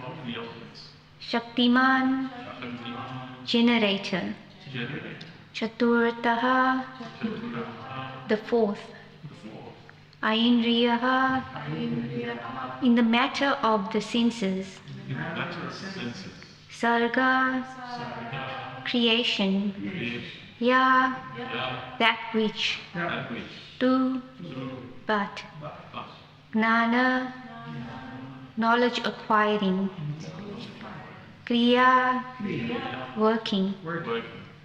elements. Shaktiman, generator. Chaturataha, the fourth. Aindriyaha, in the matter of the senses. Sarga, creation. Ya, that which. Tu, but. Gnana, knowledge acquiring. Kriya, working.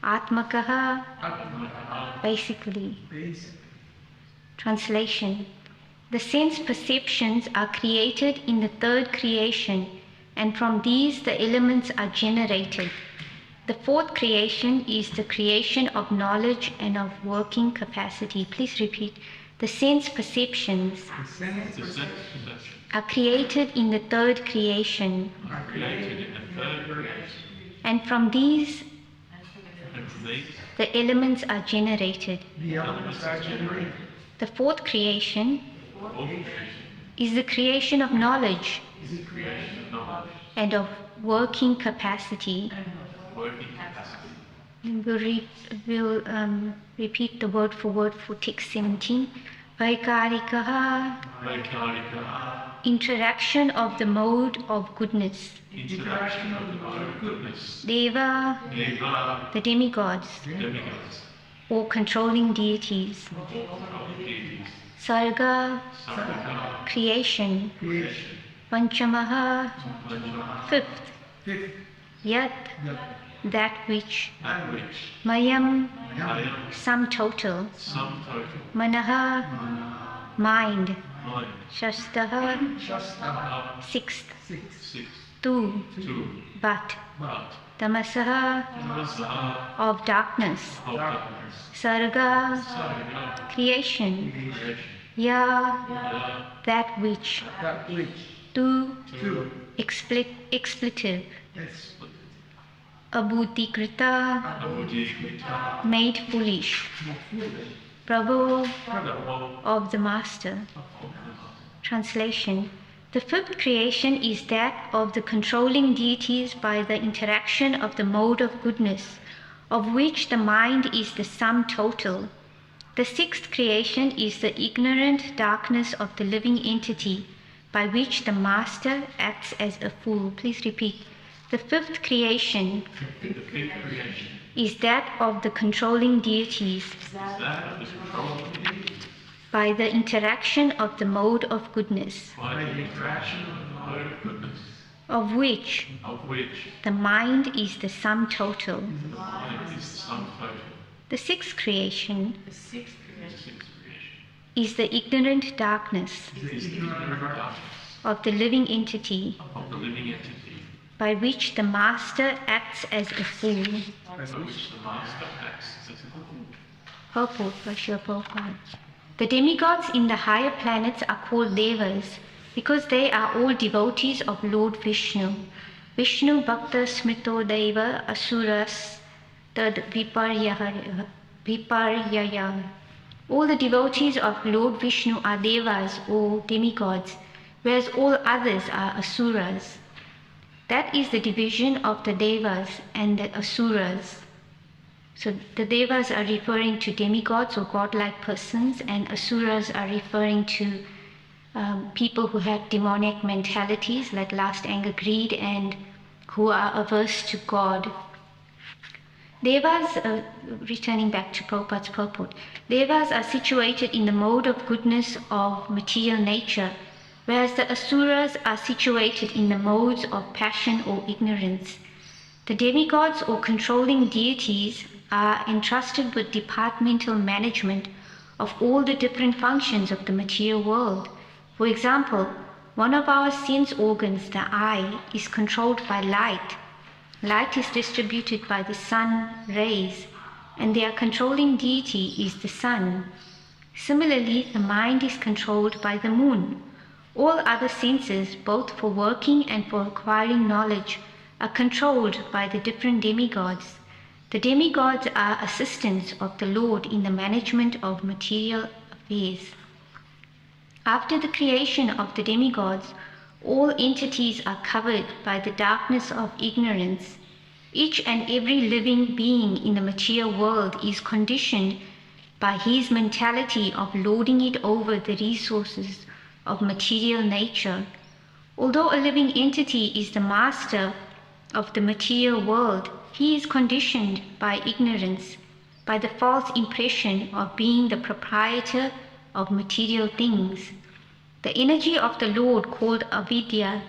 Atmakaha, basically. Translation. The sense perceptions are created in the third creation, and from these the elements are generated. The fourth creation is the creation of knowledge and of working capacity. Please repeat. The sense perceptions are created in the third creation, and from these the elements are generated. The fourth creation is the creation of knowledge and of working capacity. We'll repeat the word for text 17. Vaikarikaha, interaction of the mode of goodness. Deva, the demigods, or controlling deities. Sarga, creation. Panchamaha, fifth. Yat, that which. Mayam, sum total. Manaha, mind. Shastaha, sixth. Tu, but. Tamasaha, of darkness. Sarga, creation. Ya, that which. Tu, expletive. Abhudikrita, made foolish. Prabhu, of the Master. Translation. The fifth creation is that of the controlling deities by the interaction of the mode of goodness, of which the mind is the sum total. The sixth creation is the ignorant darkness of the living entity, by which the Master acts as a fool. Please repeat. The fifth creation is that of the controlling deities by the interaction of the mode of goodness, of which the mind is the sum total. The sixth creation is the ignorant darkness of the living entity by which the Master acts as a fool. Purport by Srila Prabhupada. The demigods in the higher planets are called devas because they are all devotees of Lord Vishnu. Vishnu Bhakta Smrito Deva Asuras Tad Viparyaya. All the devotees of Lord Vishnu are devas or demigods, whereas all others are asuras. That is the division of the devas and the asuras. So the devas are referring to demigods or godlike persons, and asuras are referring to people who have demonic mentalities like lust, anger, greed, and who are averse to God. Devas, returning back to Prabhupada's purport, devas are situated in the mode of goodness of material nature, whereas the asuras are situated in the modes of passion or ignorance. The demigods or controlling deities are entrusted with departmental management of all the different functions of the material world. For example, one of our sense organs, the eye, is controlled by light. Light is distributed by the sun rays, and their controlling deity is the sun. Similarly, the mind is controlled by the moon. All other senses, both for working and for acquiring knowledge, are controlled by the different demigods. The demigods are assistants of the Lord in the management of material affairs. After the creation of the demigods, All entities are covered by the darkness of ignorance. Each and every living being in the material world is conditioned by his mentality of lording it over the resources of material nature. Although a living entity is the master of the material world, he is conditioned by ignorance, by the false impression of being the proprietor of material things. The energy of the Lord, called avidya,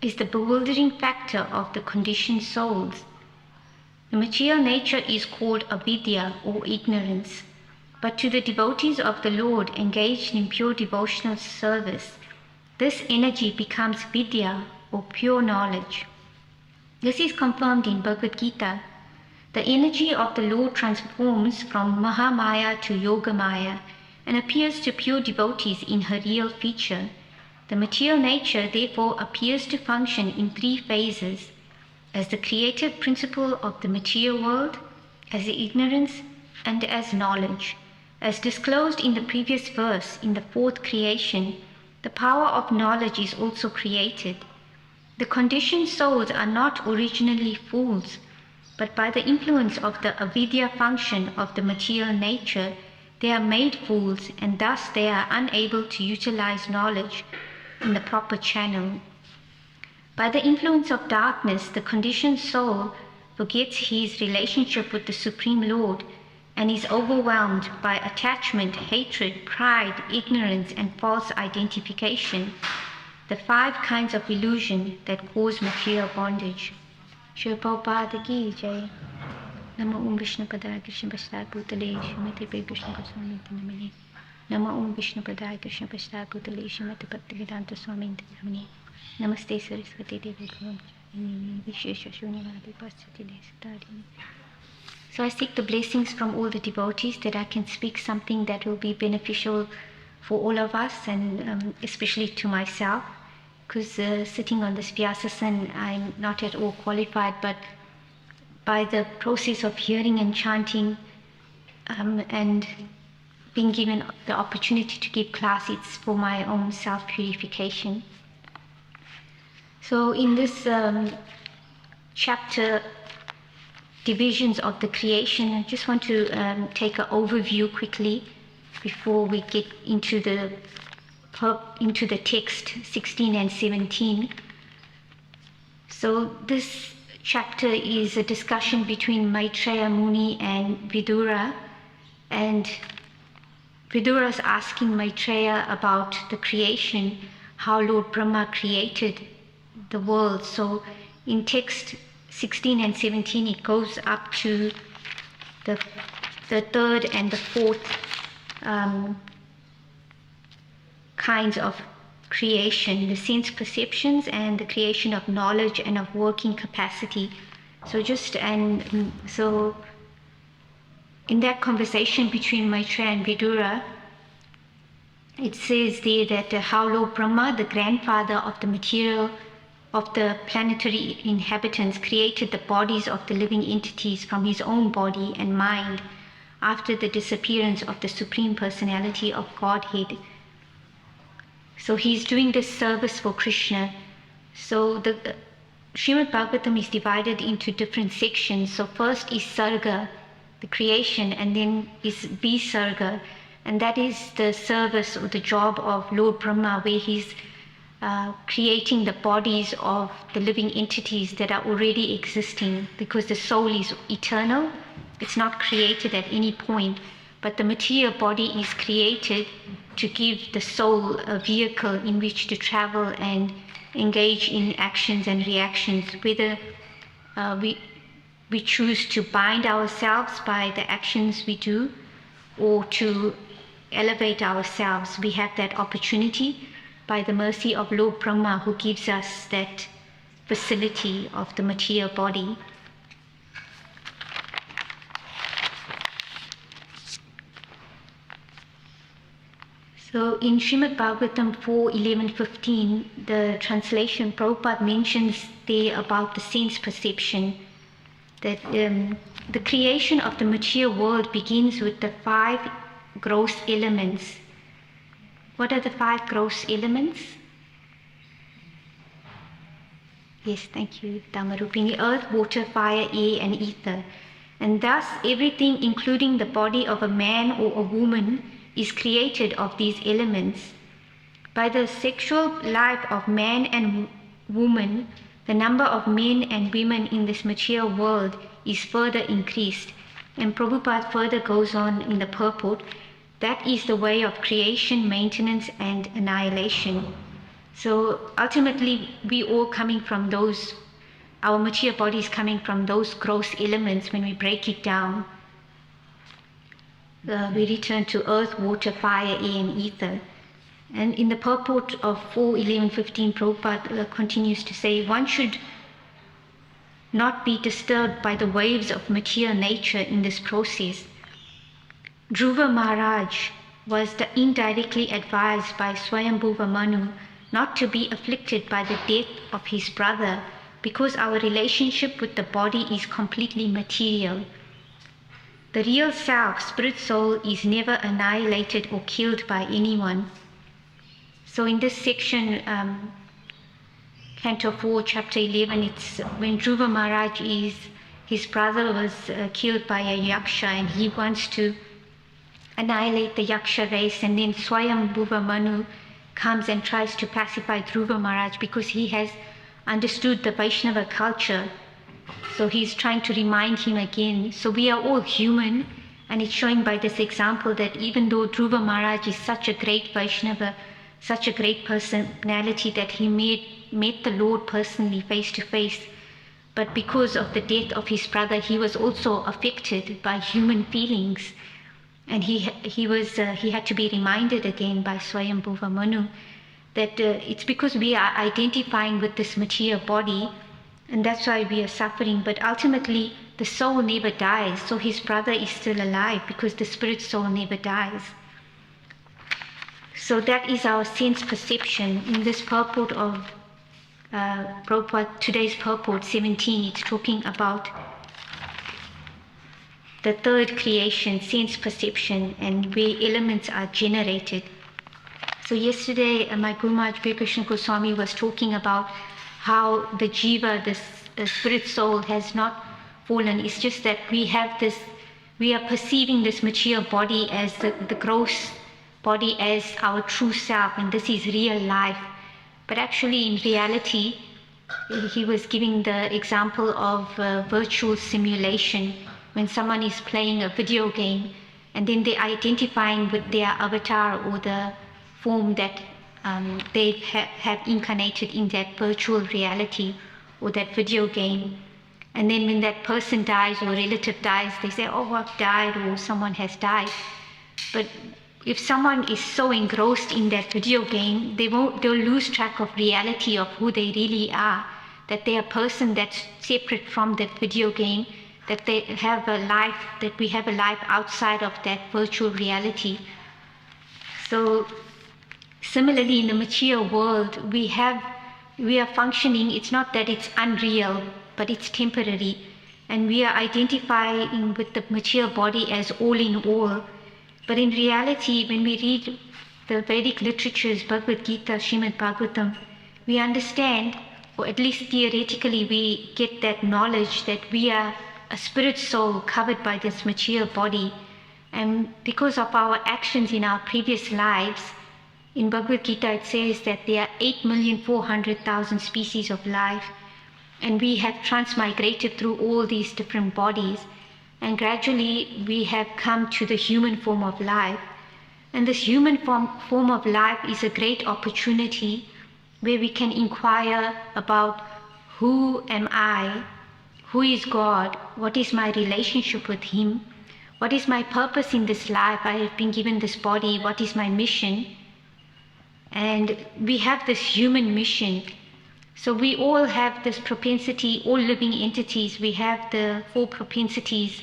is the bewildering factor of the conditioned souls. The material nature is called avidya, or ignorance, but to the devotees of the Lord engaged in pure devotional service, this energy becomes vidya, or pure knowledge. This is confirmed in Bhagavad Gita. The energy of the Lord transforms from Mahamaya to Yogamaya and appears to pure devotees in her real feature. The material nature therefore appears to function in three phases: as the creative principle of the material world, as ignorance, and as knowledge. As disclosed in the previous verse, in the fourth creation, the power of knowledge is also created. The conditioned souls are not originally fools, but by the influence of the avidya function of the material nature, they are made fools, and thus they are unable to utilize knowledge in the proper channel. By the influence of darkness, the conditioned soul forgets his relationship with the Supreme Lord and is overwhelmed by attachment, hatred, pride, ignorance, and false identification, the five kinds of illusion that cause material bondage. Shri Prabhupada ki jai. Namo Om Vishnu Padaya Krishna Prasad Bhutale Srimati Krishna Goswami Namani. Namo Om Vishnu Padaya Krishna Prasad Bhutale Srimati Bhaktivedanta Swami Namani. Namaste Saraswati Devi Gurumani Vishesha Shunyavadi Pasati Desatadini. So I seek the blessings from all the devotees that I can speak something that will be beneficial for all of us, and especially to myself, because sitting on this Vyasasana, I'm not at all qualified, but by the process of hearing and chanting and being given the opportunity to give class, it's for my own self-purification. So in this chapter, Divisions of the Creation, I just want to take an overview quickly before we get into the text 16 and 17. So this chapter is a discussion between Maitreya Muni and Vidura, and Vidura is asking Maitreya about the creation, how Lord Brahma created the world. So in text 16 and 17, it goes up to the third and the fourth kinds of creation, the sense perceptions and the creation of knowledge and of working capacity. So in that conversation between Maitreya and Vidura, it says there that how Lord Brahma, the grandfather of the material of the planetary inhabitants, created the bodies of the living entities from his own body and mind after the disappearance of the Supreme Personality of Godhead. So he's doing this service for Krishna. So the Srimad Bhagavatam is divided into different sections. So first is Sarga, the creation, and then is Visarga, and that is the service or the job of Lord Brahma, where he's creating the bodies of the living entities that are already existing, because the soul is eternal. It's not created at any point, but the material body is created to give the soul a vehicle in which to travel and engage in actions and reactions, whether we choose to bind ourselves by the actions we do or to elevate ourselves. We have that opportunity by the mercy of Lord Brahma, who gives us that facility of the material body. So in Srimad Bhagavatam 4:11-15, the translation, Prabhupada mentions there about the sense perception, that the creation of the material world begins with the 5 gross elements. What are the 5 gross elements? Yes, thank you, Dhammarupini. Earth, water, fire, air, and ether. And thus, everything, including the body of a man or a woman, is created of these elements. By the sexual life of man and woman, the number of men and women in this material world is further increased. And Prabhupada further goes on in the purport, that is the way of creation, maintenance, and annihilation. So ultimately, we all coming from those, our material body is coming from those gross elements when we break it down. We return to earth, water, fire, air, and ether. And in the purport of 4.11.15, Prabhupada continues to say, one should not be disturbed by the waves of material nature in this process. Dhruva Maharaj was indirectly advised by Swayambhuva Manu not to be afflicted by the death of his brother, because our relationship with the body is completely material. The real self, spirit soul, is never annihilated or killed by anyone. So in this section, Canto 4, Chapter 11, it's when Dhruva Maharaj his brother was killed by a yaksha, and he wants to annihilate the yaksha race, and then Swayambhuva Manu comes and tries to pacify Dhruva Maharaj because he has understood the Vaishnava culture. So he's trying to remind him again. So we are all human, and it's showing by this example that even though Dhruva Maharaj is such a great Vaishnava, such a great personality, that he met the Lord personally face to face, but because of the death of his brother, he was also affected by human feelings. And he had to be reminded again by Swayambhuva Manu that it's because we are identifying with this material body, and that's why we are suffering. But ultimately, the soul never dies. So his brother is still alive because the spirit soul never dies. So that is our sense perception. In this purport of Prabhupada, today's purport 17, it's talking about the third creation, sense perception, and where elements are generated. So yesterday, my Guru Maharaj Bhai Krishna Goswami was talking about how the jiva, the spirit soul, has not fallen. It's just that we are perceiving this material body as the gross body as our true self, and this is real life. But actually, in reality, he was giving the example of virtual simulation. When someone is playing a video game and then they're identifying with their avatar or the form that they have incarnated in that virtual reality or that video game. And then when that person dies or a relative dies, they say, oh, I've died, or someone has died. But if someone is so engrossed in that video game, they'll lose track of reality of who they really are, that they're a person that's separate from that video game, that they have a life, that we have a life outside of that virtual reality. So similarly, in the material world, we are functioning. It's not that it's unreal, but it's temporary. And we are identifying with the material body as all in all. But in reality, when we read the Vedic literatures, Bhagavad Gita, Srimad Bhagavatam, we understand, or at least theoretically, we get that knowledge that we are a spirit soul covered by this material body. And because of our actions in our previous lives, in Bhagavad Gita it says that there are 8,400,000 species of life, and we have transmigrated through all these different bodies, and gradually we have come to the human form of life. And this human form of life is a great opportunity where we can inquire about who am I, who is God, what is my relationship with Him, what is my purpose in this life, I have been given this body, what is my mission. And we have this human mission. So we all have this propensity, all living entities, we have the 4 propensities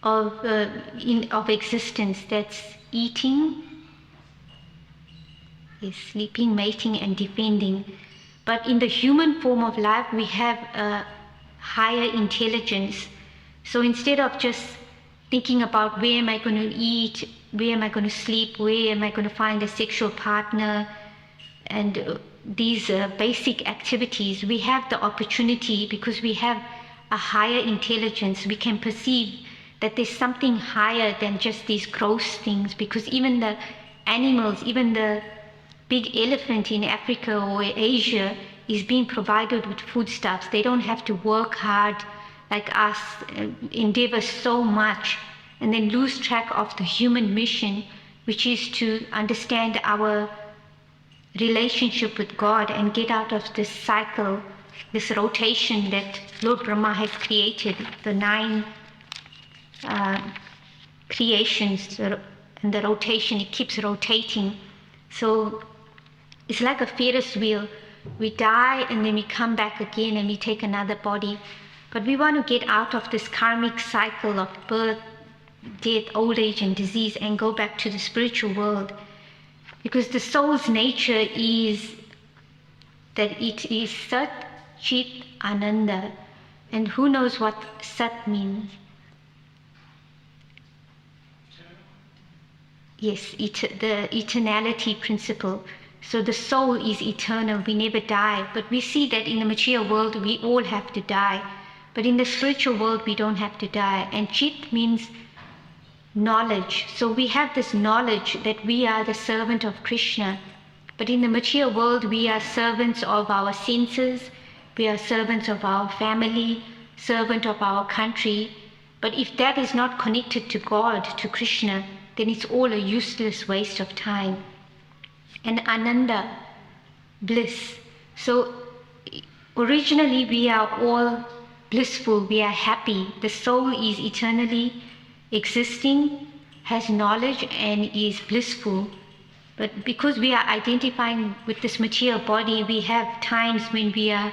of existence. That's eating, sleeping, mating, and defending. But in the human form of life, we have a higher intelligence. So instead of just thinking about where am I going to eat, where am I going to sleep, where am I going to find a sexual partner, and these basic activities, we have the opportunity, because we have a higher intelligence, we can perceive that there's something higher than just these gross things, because even the animals, even the big elephant in Africa or Asia is being provided with foodstuffs. They don't have to work hard like us, endeavor so much, and then lose track of the human mission, which is to understand our relationship with God and get out of this cycle, this rotation that Lord Brahma has created, the 9 creations, and the rotation, it keeps rotating. So it's like a Ferris wheel. We die and then we come back again and we take another body. But we want to get out of this karmic cycle of birth, death, old age, and disease and go back to the spiritual world. Because the soul's nature is that it is Sat, Chit, Ananda. And who knows what Sat means? Yes, the eternality principle. So the soul is eternal, we never die. But we see that in the material world, we all have to die. But in the spiritual world, we don't have to die. And Chit means knowledge. So we have this knowledge that we are the servant of Krishna. But in the material world, we are servants of our senses, we are servants of our family, servant of our country. But if that is not connected to God, to Krishna, then it's all a useless waste of time. And Ananda, bliss. So originally we are all blissful, we are happy. The soul is eternally existing, has knowledge, and is blissful. But because we are identifying with this material body, we have times when we are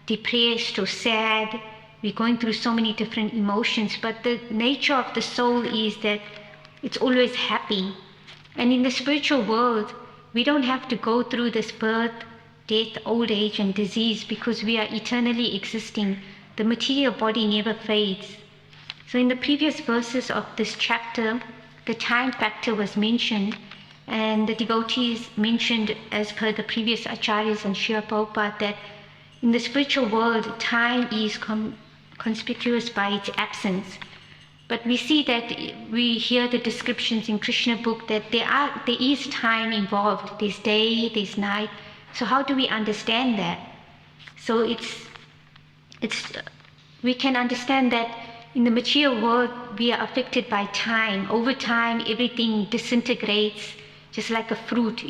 depressed or sad. We're going through so many different emotions. But the nature of the soul is that it's always happy. And in the spiritual world, we don't have to go through this birth, death, old age, and disease, because we are eternally existing. The material body never fades. So in the previous verses of this chapter, the time factor was mentioned, and the devotees mentioned, as per the previous acharyas and Srila Prabhupada, that in the spiritual world, time is conspicuous by its absence. But we see that we hear the descriptions in Krishna book that there is time involved. There's day, there's night. So how do we understand that? So we can understand that in the material world, we are affected by time. Over time, everything disintegrates, just like a fruit.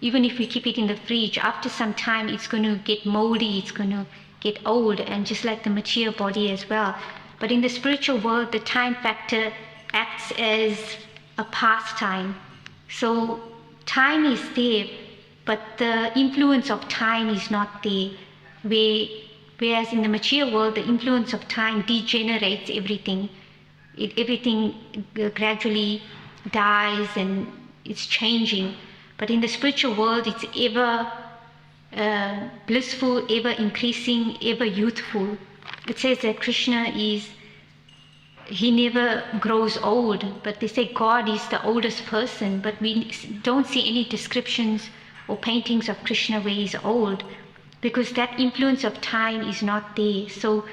Even if we keep it in the fridge, after some time, it's going to get moldy, it's going to get old, and just like the material body as well. But in the spiritual world, the time factor acts as a pastime. So time is there, but the influence of time is not there. Whereas in the material world, the influence of time degenerates everything. Everything gradually dies and it's changing. But in the spiritual world, it's ever blissful, ever increasing, ever youthful. It says that Krishna he never grows old, but they say God is the oldest person, but we don't see any descriptions or paintings of Krishna where he's old, because that influence of time is not there. So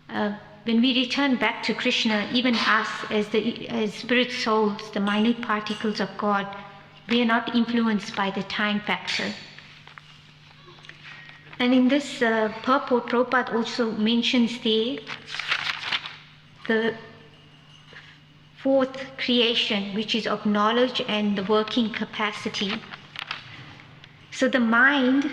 when we return back to Krishna, even us as spirit souls, the minute particles of God, we are not influenced by the time factor. And in this purport, Prabhupada also mentions there the 4th creation, which is of knowledge and the working capacity. So the mind,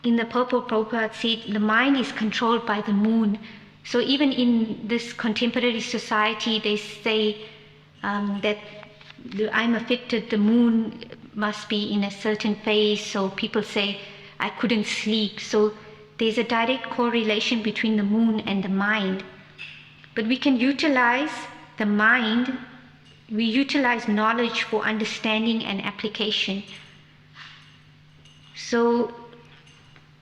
in the purport, Prabhupada said, the mind is controlled by the moon. So even in this contemporary society, they say that I'm affected, the moon must be in a certain phase. So people say, I couldn't sleep. So there's a direct correlation between the moon and the mind. But we can utilize the mind, we utilize knowledge for understanding and application. So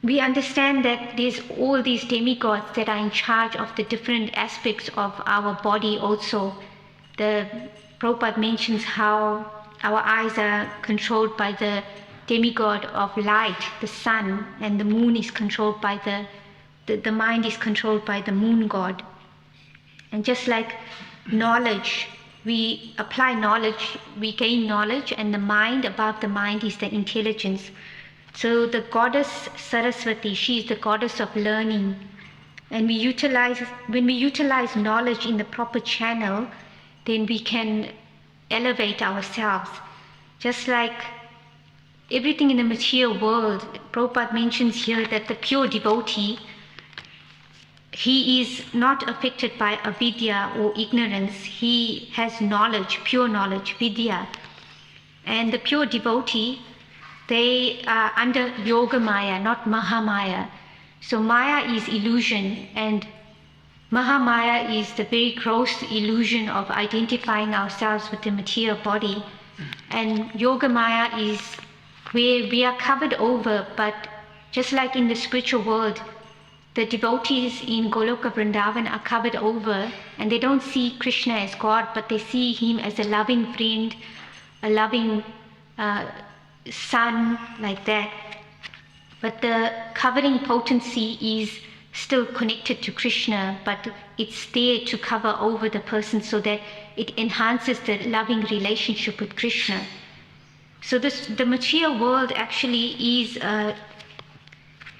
we understand that there's all these demigods that are in charge of the different aspects of our body also. The Prabhupada mentions how our eyes are controlled by the demigod of light, the sun, and the moon is controlled by the mind is controlled by the moon god. And just like knowledge, we apply knowledge, we gain knowledge, and the mind above the mind is the intelligence. So the goddess Saraswati, she is the goddess of learning. And when we utilize knowledge in the proper channel, then we can elevate ourselves. Just like everything in the material world, Prabhupada mentions here that the pure devotee, he is not affected by avidya or ignorance. He has knowledge, pure knowledge, vidya. And the pure devotee, they are under yoga maya, not mahamaya. So maya is illusion, and mahamaya is the very gross illusion of identifying ourselves with the material body. And yoga maya is where we are covered over, but just like in the spiritual world, the devotees in Goloka Vrindavan are covered over, and they don't see Krishna as God, but they see him as a loving friend, a loving son, like that. But the covering potency is still connected to Krishna, but it's there to cover over the person so that it enhances the loving relationship with Krishna. So the material world actually is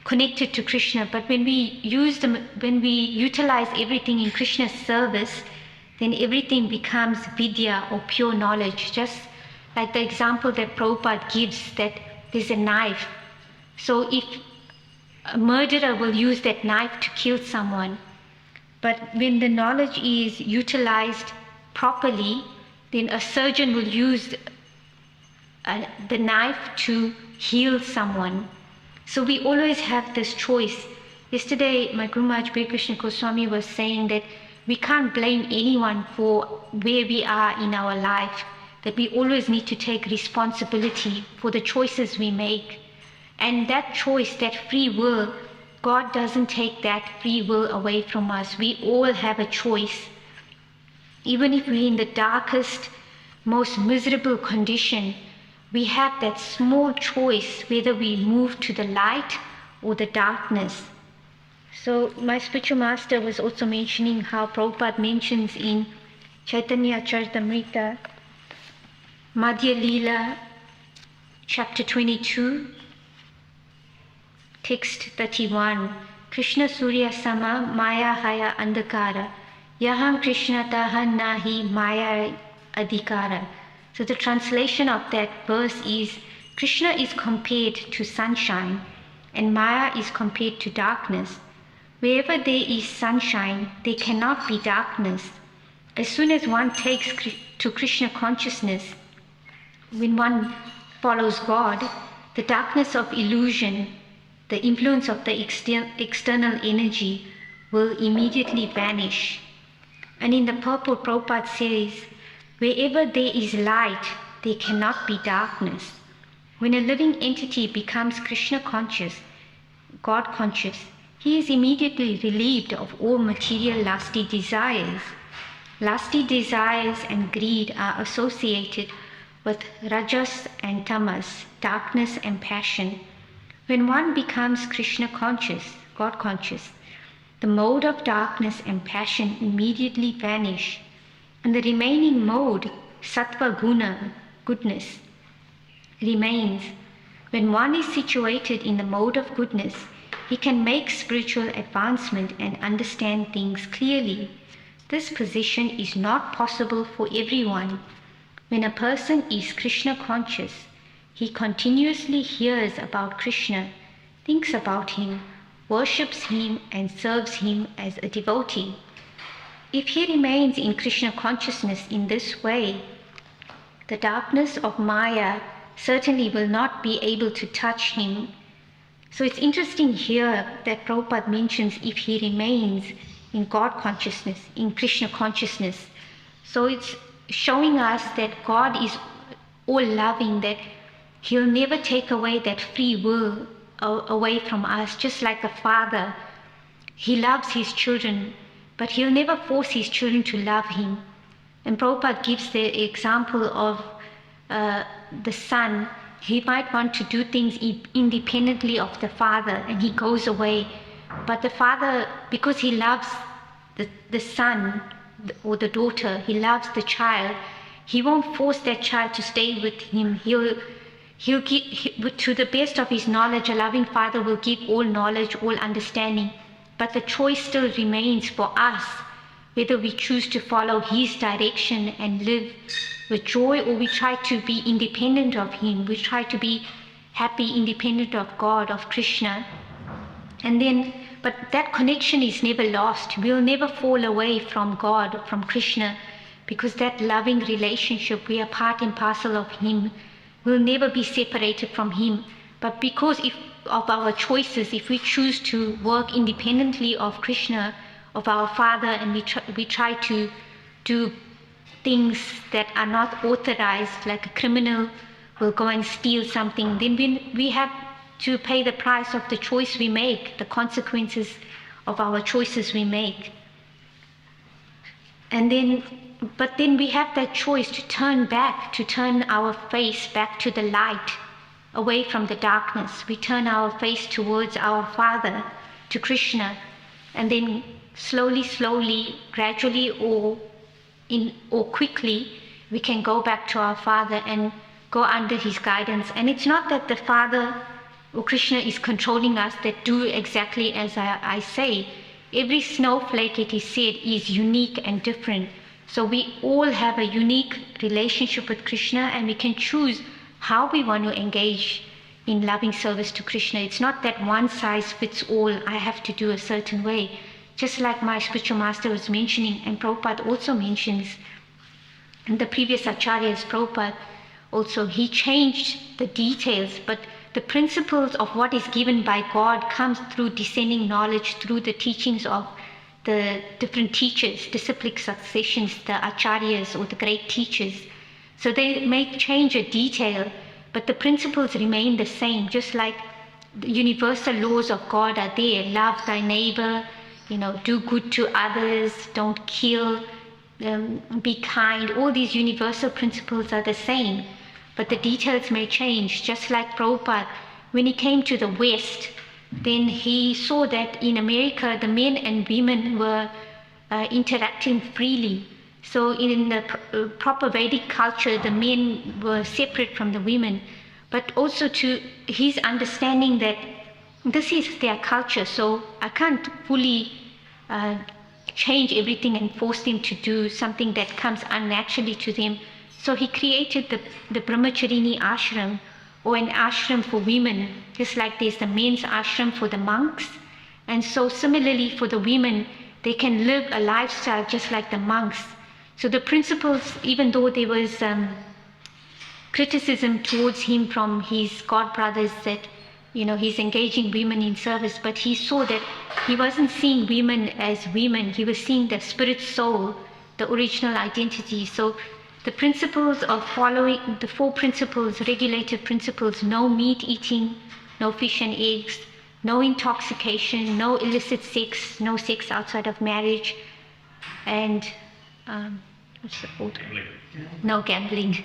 connected to Krishna, but when we utilize everything in Krishna's service, then everything becomes vidya or pure knowledge. Just like the example that Prabhupada gives, that there's a knife. So if a murderer will use that knife to kill someone, but when the knowledge is utilized properly, then a surgeon will use the knife to heal someone. So we always have this choice. Yesterday, my Guru Maharaj Bhai Krishna Goswami was saying that we can't blame anyone for where we are in our life, that we always need to take responsibility for the choices we make. And that choice, that free will, God doesn't take that free will away from us. We all have a choice. Even if we're in the darkest, most miserable condition, we have that small choice whether we move to the light or the darkness. So my spiritual master was also mentioning how Prabhupada mentions in Chaitanya Charitamrita, Madhya Leela, chapter 22, text 31, Krishna Surya Sama Maya Haya Andhakara, Yaham Krishna Tahan Nahi Maya Adhikara. So the translation of that verse is, Krishna is compared to sunshine and Maya is compared to darkness. Wherever there is sunshine, there cannot be darkness. As soon as one takes to Krishna consciousness, when one follows God, the darkness of illusion, the influence of the external energy will immediately vanish. And in the purport, Prabhupada says, wherever there is light, there cannot be darkness. When a living entity becomes Krishna conscious, God conscious, he is immediately relieved of all material lusty desires. Lusty desires and greed are associated with rajas and tamas, darkness and passion. When one becomes Krishna conscious, God conscious, the mode of darkness and passion immediately vanish, and the remaining mode, sattva guna, goodness, remains. When one is situated in the mode of goodness, he can make spiritual advancement and understand things clearly. This position is not possible for everyone. When a person is Krishna conscious, he continuously hears about Krishna, thinks about him, worships him, and serves him as a devotee. If he remains in Krishna consciousness in this way, the darkness of Maya certainly will not be able to touch him. So it's interesting here that Prabhupada mentions if he remains in God consciousness, in Krishna consciousness. So it's showing us that God is all loving, that he'll never take away that free will away from us, just like a father. He loves his children, but he'll never force his children to love him. And Prabhupada gives the example of the son. he might want to do things independently of the father, and he goes away. But the father, because he loves the son or the daughter, he loves the child, he won't force that child to stay with him. He'll give, to the best of his knowledge, a loving father will give all knowledge, all understanding. But the choice still remains for us, whether we choose to follow his direction and live with joy, or we try to be independent of him. We try to be happy, independent of God, of Krishna. But that connection is never lost. We'll never fall away from God, from Krishna, because that loving relationship, we are part and parcel of him. We'll never be separated from him. But because of our choices, if we choose to work independently of Krishna, of our Father, and we try to do things that are not authorized, like a criminal will go and steal something, then we have to pay the price of the choice we make, the consequences of our choices we make. But then we have that choice to turn back, to turn our face back to the light, away from the darkness. We turn our face towards our Father, to Krishna, and then slowly, gradually, or quickly, we can go back to our Father and go under his guidance. And it's not that the Father or Krishna is controlling us, that do exactly as I say. Every snowflake, it is said, is unique and different. So we all have a unique relationship with Krishna, and we can choose how we want to engage in loving service to Krishna. It's not that one size fits all, I have to do a certain way. Just like my spiritual master was mentioning, and Prabhupada also mentions, and the previous acharyas, Prabhupada also, he changed the details, but the principles of what is given by God comes through descending knowledge, through the teachings of the different teachers, disciplic successions, the acharyas or the great teachers. So they may change a detail, but the principles remain the same, just like the universal laws of God are there. Love thy neighbor, do good to others, don't kill, be kind. All these universal principles are the same, but the details may change. Just like Prabhupada, when he came to the West, then he saw that in America, the men and women were interacting freely. So in the proper Vedic culture, the men were separate from the women, but also to his understanding that this is their culture, so I can't fully change everything and force them to do something that comes unnaturally to them. So he created the Brahmacharini ashram, or an ashram for women, just like there's the men's ashram for the monks. And so similarly for the women, they can live a lifestyle just like the monks. So the principles, even though there was criticism towards him from his god brothers that, he's engaging women in service, but he saw that he wasn't seeing women as women, he was seeing the spirit soul, the original identity. So the principles of following, the 4 principles, regulative principles: no meat eating, no fish and eggs, no intoxication, no illicit sex, no sex outside of marriage, and what's the 4th? No gambling.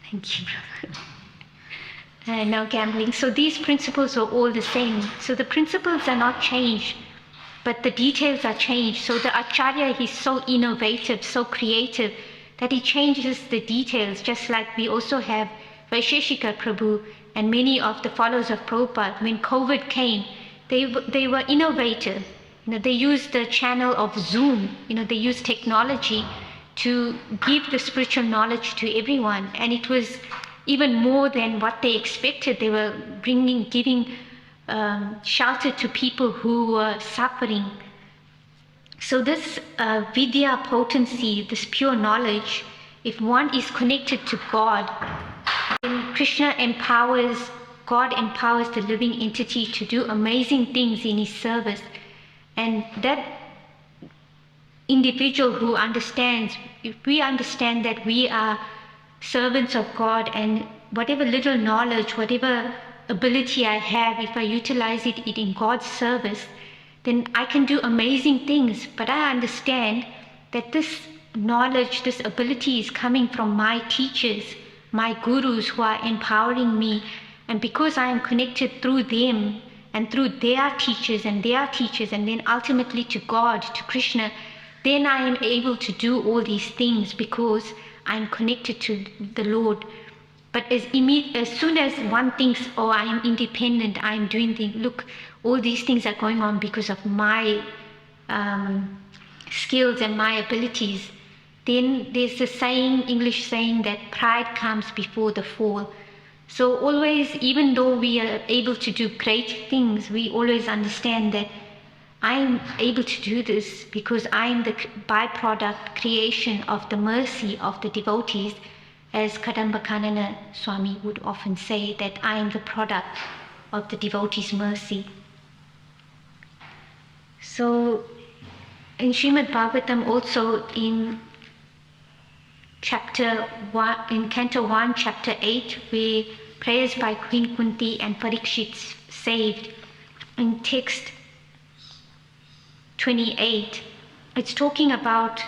Thank you, brother. No gambling. So these principles are all the same. So the principles are not changed, but the details are changed. So the Acharya, he's so innovative, so creative, that he changes the details, just like we also have Vaisheshika Prabhu and many of the followers of Prabhupada. When COVID came, they were innovative. They used the channel of Zoom. They used technology to give the spiritual knowledge to everyone, and it was even more than what they expected. They were giving shelter to people who were suffering. So this vidya potency, this pure knowledge, if one is connected to God, then God empowers the living entity to do amazing things in his service. And that individual who understands, if we understand that we are servants of God, and whatever little knowledge, whatever ability I have, if I utilize it in God's service, then I can do amazing things. But I understand that this knowledge, this ability is coming from my teachers, my gurus who are empowering me. And because I am connected through them and through their teachers and then ultimately to God, to Krishna, then I am able to do all these things because I'm connected to the Lord. But as soon as one thinks, oh, I am independent, I am doing things, look, all these things are going on because of my skills and my abilities, then there's a saying, English saying, that pride comes before the fall. So always, even though we are able to do great things, we always understand that I'm able to do this because I'm the byproduct creation of the mercy of the devotees, as Kadambakanana Swami would often say, that I am the product of the devotees' mercy. So in Srimad Bhagavatam also in Chapter 1, in Canto 1, Chapter 8, where prayers by Queen Kunti and Parikshit saved, in text 28, it's talking about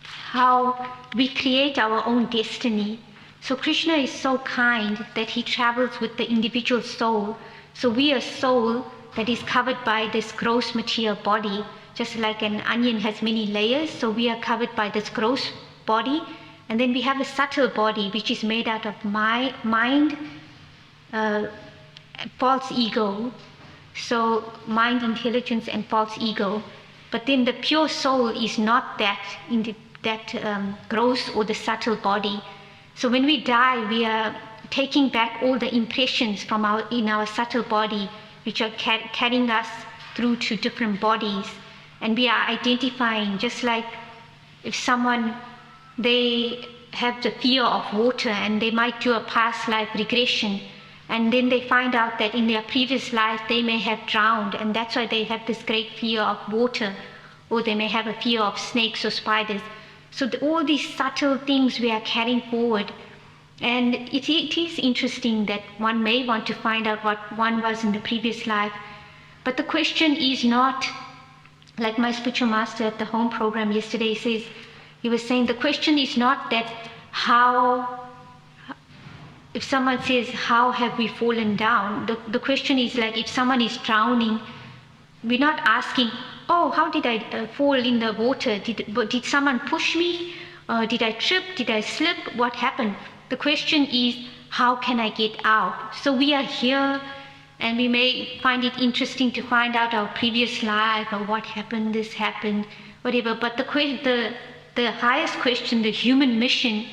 how we create our own destiny. So Krishna is so kind that he travels with the individual soul. So we are soul that is covered by this gross material body, just like an onion has many layers. So we are covered by this gross body. And then we have a subtle body, which is made out of mind, false ego, so mind, intelligence, and false ego. But then the pure soul is not that gross or the subtle body. So when we die, we are taking back all the impressions from in our subtle body, which are carrying us through to different bodies. And we are identifying, just like if someone, they have the fear of water and they might do a past life regression, and then they find out that in their previous life they may have drowned, and that's why they have this great fear of water, or they may have a fear of snakes or spiders. So all these subtle things we are carrying forward. And it is interesting that one may want to find out what one was in the previous life, but the question is not, like my spiritual master at the home program yesterday says, he was saying the question is not that how, if someone says, how have we fallen down? The question is like, if someone is drowning, we're not asking, oh, how did I fall in the water? Did someone push me? Did I trip? Did I slip? What happened? The question is, how can I get out? So we are here and we may find it interesting to find out our previous life or what happened, this happened, whatever. But the highest question, the human mission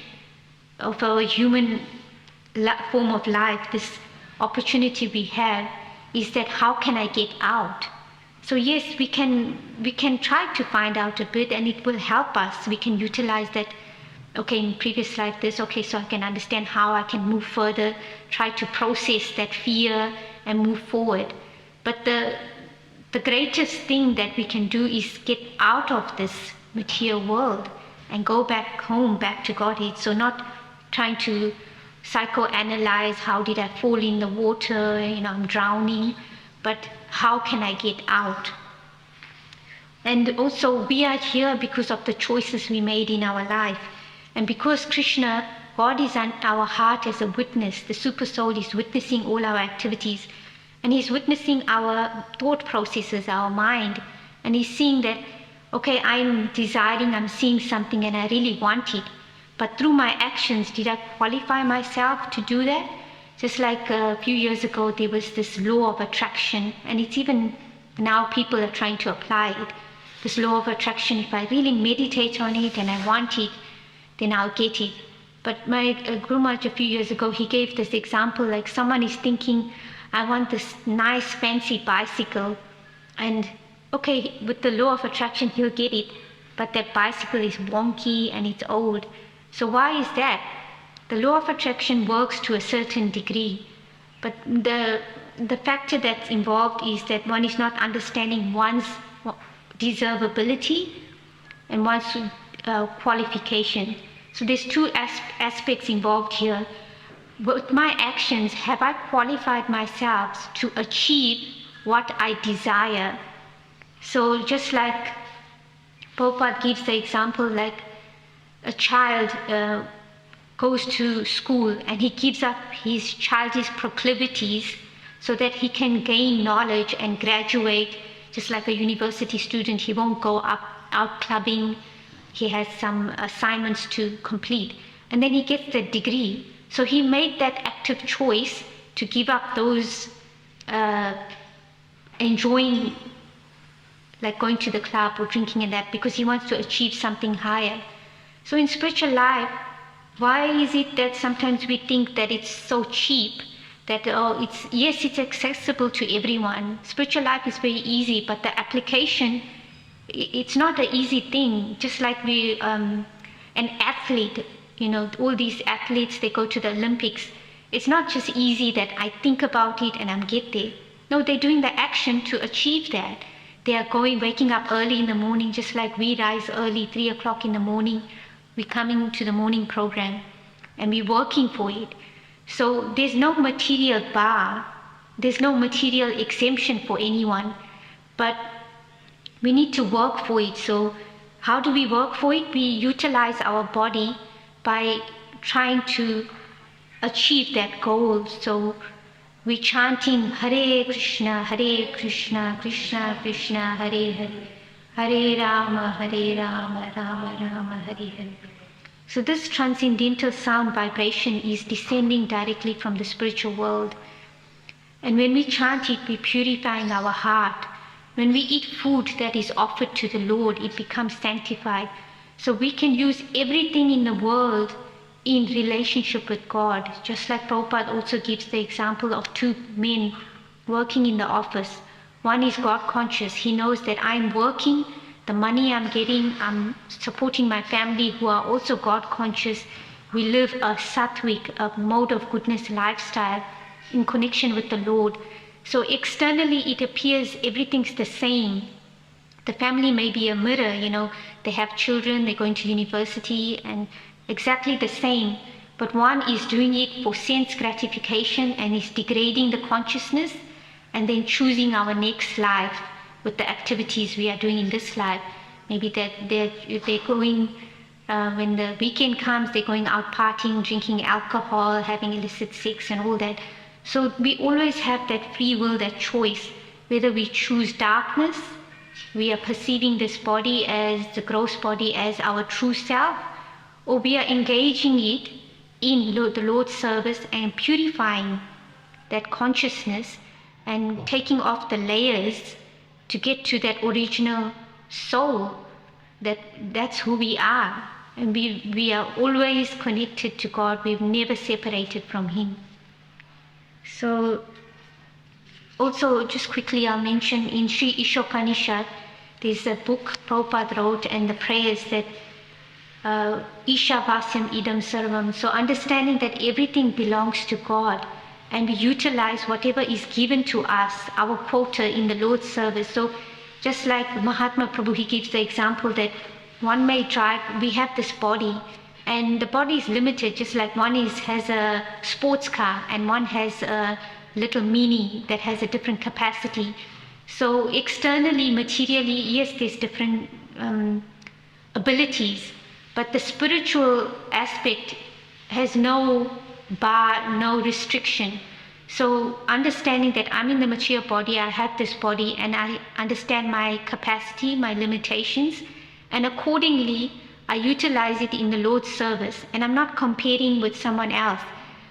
of our human form of life, this opportunity we have, is that how can I get out? So yes, we can try to find out a bit, and it will help us. We can utilize that, okay, in previous life this, okay, so I can understand how I can move further, try to process that fear and move forward. But the greatest thing that we can do is get out of this material world and go back home, back to Godhead. So not trying to psychoanalyze, how did I fall in the water, I'm drowning, but how can I get out? And also we are here because of the choices we made in our life. And because Krishna, God is in our heart as a witness, the super soul is witnessing all our activities, and he's witnessing our thought processes, our mind, and he's seeing that, okay, I'm desiring, I'm seeing something and I really want it, but through my actions, did I qualify myself to do that? Just like a few years ago, there was this law of attraction, and it's even now people are trying to apply it. This law of attraction, if I really meditate on it and I want it, then I'll get it. But my Guru Maharaj a few years ago, he gave this example, like someone is thinking, I want this nice fancy bicycle, and okay, with the law of attraction, he'll get it, but that bicycle is wonky and it's old. So why is that? The law of attraction works to a certain degree, but the factor that's involved is that one is not understanding one's deservability and one's qualification. So there's two aspects involved here. With my actions, have I qualified myself to achieve what I desire? So just like Prabhupada gives the example, like a child goes to school and he gives up his childish proclivities so that he can gain knowledge and graduate just like a university student. He won't go out clubbing. He has some assignments to complete. And then he gets the degree. So he made that active choice to give up those enjoying, like going to the club or drinking and that, because he wants to achieve something higher. So in spiritual life, why is it that sometimes we think that it's so cheap that it's accessible to everyone? Spiritual life is very easy, but the application, it's not an easy thing. Just like an athlete, all these athletes, they go to the Olympics. It's not just easy that I think about it and I'm get there. No, they're doing the action to achieve that. They are waking up early in the morning, just like we rise early, 3 o'clock in the morning. We're coming to the morning program and we're working for it. So there's no material bar, there's no material exemption for anyone, but we need to work for it. So how do we work for it? We utilize our body by trying to achieve that goal. So we're chanting Hare Krishna, Krishna Krishna, Hare Hare, Hare Rama, Rama Rama, Hare Hare. So this transcendental sound vibration is descending directly from the spiritual world. And when we chant it, we're purifying our heart. When we eat food that is offered to the Lord, it becomes sanctified. So we can use everything in the world in relationship with God. Just like Prabhupada also gives the example of 2 men working in the office. One is God conscious. He knows that I'm working, the money I'm getting, I'm supporting my family who are also God conscious. We live a sattvic, a mode of goodness lifestyle in connection with the Lord. So externally it appears everything's the same. The family may be a mirror, they have children, they're going to university and exactly the same. But one is doing it for sense gratification and is degrading the consciousness and then choosing our next life with the activities we are doing in this life. Maybe that they're going, when the weekend comes, they're going out partying, drinking alcohol, having illicit sex and all that. So we always have that free will, that choice, whether we choose darkness, we are perceiving this body as the gross body as our true self, or we are engaging it in the Lord's service and purifying that consciousness and taking off the layers to get to that original soul, that's who we are. And we are always connected to God. We've never separated from Him. So also just quickly I'll mention in Sri Ishopanishad, there's a book Prabhupada wrote and the prayers that Isha Vasyam Idam Sarvam. So understanding that everything belongs to God and we utilize whatever is given to us, our quota in the Lord's service. So just like Mahatma Prabhu, he gives the example that one may drive, we have this body and the body is limited, just like one has a sports car and one has a little mini that has a different capacity. So externally, materially, yes, there's different abilities, but the spiritual aspect has no bar, no restriction. So understanding that I'm in the material body, I have this body, and I understand my capacity, my limitations, and accordingly, I utilize it in the Lord's service. And I'm not comparing with someone else.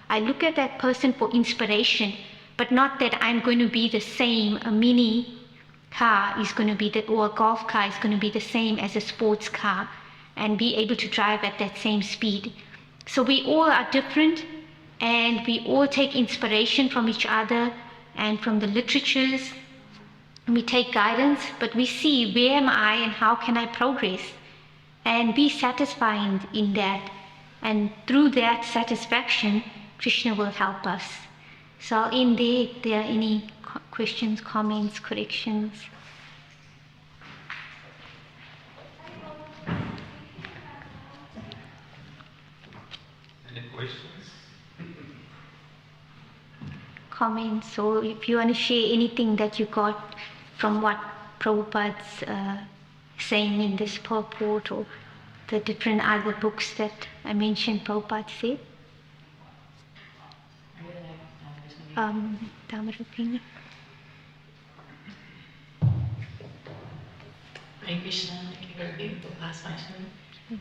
I look at that person for inspiration, but not that I'm going to be the same. A mini car is going to be or a golf car is going to be the same as a sports car and be able to drive at that same speed. So we all are different and we all take inspiration from each other and from the literatures. We take guidance, but we see where am I and how can I progress and be satisfied in that. And through that satisfaction, Krishna will help us. So I'll end there. If there are any questions, comments, corrections. Any questions? Comments, or if you want to share anything that you got from what Prabhupada's saying in this purport, or the different other books that I mentioned Prabhupada said. Tamarupini. Hare Krishna, thank you for a beautiful class, Vaishnavi.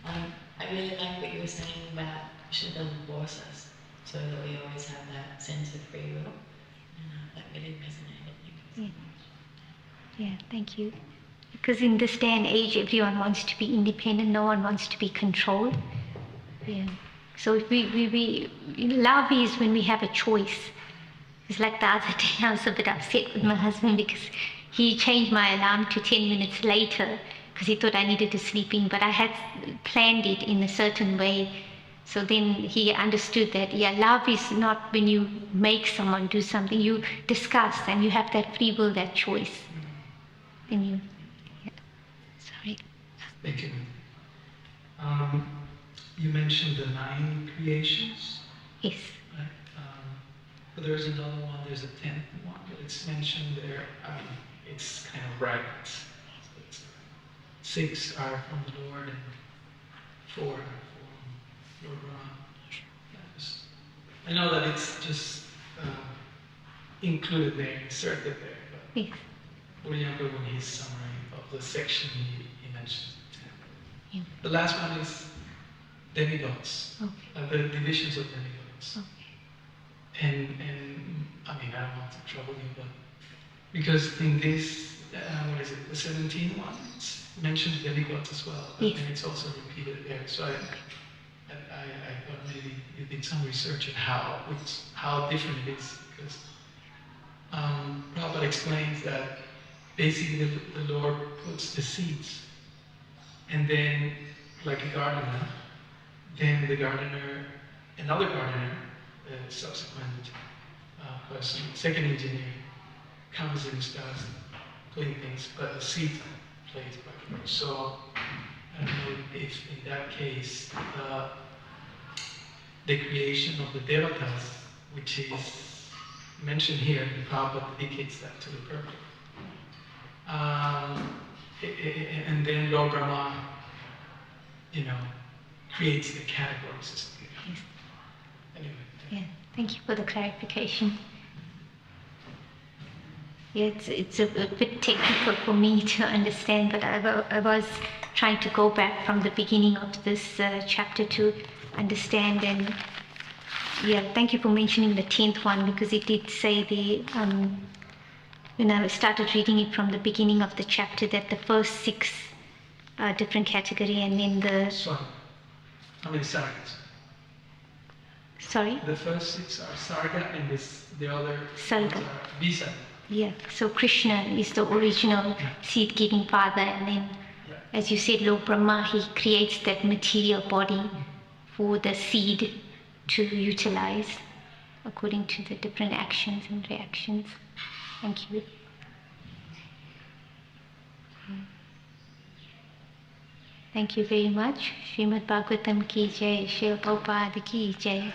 I really like what you were saying about Krishna doesn't force us, so that we always have that sense of free will. And that really resonated. Thank you so much. Yeah, thank you. Because in this day and age, everyone wants to be independent, no one wants to be controlled. Yeah. So if we love is when we have a choice. It's like the other day, I was a bit upset with my husband because he changed my alarm to 10 minutes later because he thought I needed to sleep in, but I had planned it in a certain way. So then he understood that, yeah, love is not when you make someone do something, you discuss and you have that free will, that choice. Then you, yeah. Sorry. Thank you. You mentioned the 9 creations, Yes. right? But there's another one, there's a 10th one, but it's mentioned there. It's kind of brackets. So it's, 6 are from the Lord and 4 are from Lord Brahma. I know that it's just included there, inserted there, but Yes. for example, in his summary of the section, he mentions the 10th. Yeah. The last one is demigods, Okay. the divisions of demigods. Okay. And I mean, I don't want to trouble you, but because in this, what is it, the 17th one, it's mentioned demigods as well, Yes. and it's also repeated there. So I thought maybe you did some research on how different it is, because Prabhupada explains that basically the Lord puts the seeds, and then, like a gardener, then the gardener, another gardener, the subsequent person, second engineer, comes and starts doing things, but the seed plays quite much. So I don't know if in that case the creation of the devatas, which is mentioned here, the Prabhupada dedicates that to the perfect. And then Lord Brahma, creates the category system. Yes. Anyway. Yeah. Thank you for the clarification. Yeah, it's a bit technical for me to understand, but I was trying to go back from the beginning of this chapter to understand. And yeah, thank you for mentioning the 10th one, because it did say when I started reading it from the beginning of the chapter, that the first 6 are different category, and then So, how many sargas? Sorry? The first 6 are sarga, and the other Sarga. ones are visa. Yeah, so Krishna is the original seed-giving father, and then, as you said, Lord Brahma, he creates that material body for the seed to utilize according to the different actions and reactions. Thank you. Thank you very much. Srimad Bhagavatam ki jai, Srila Prabhupada ki jai.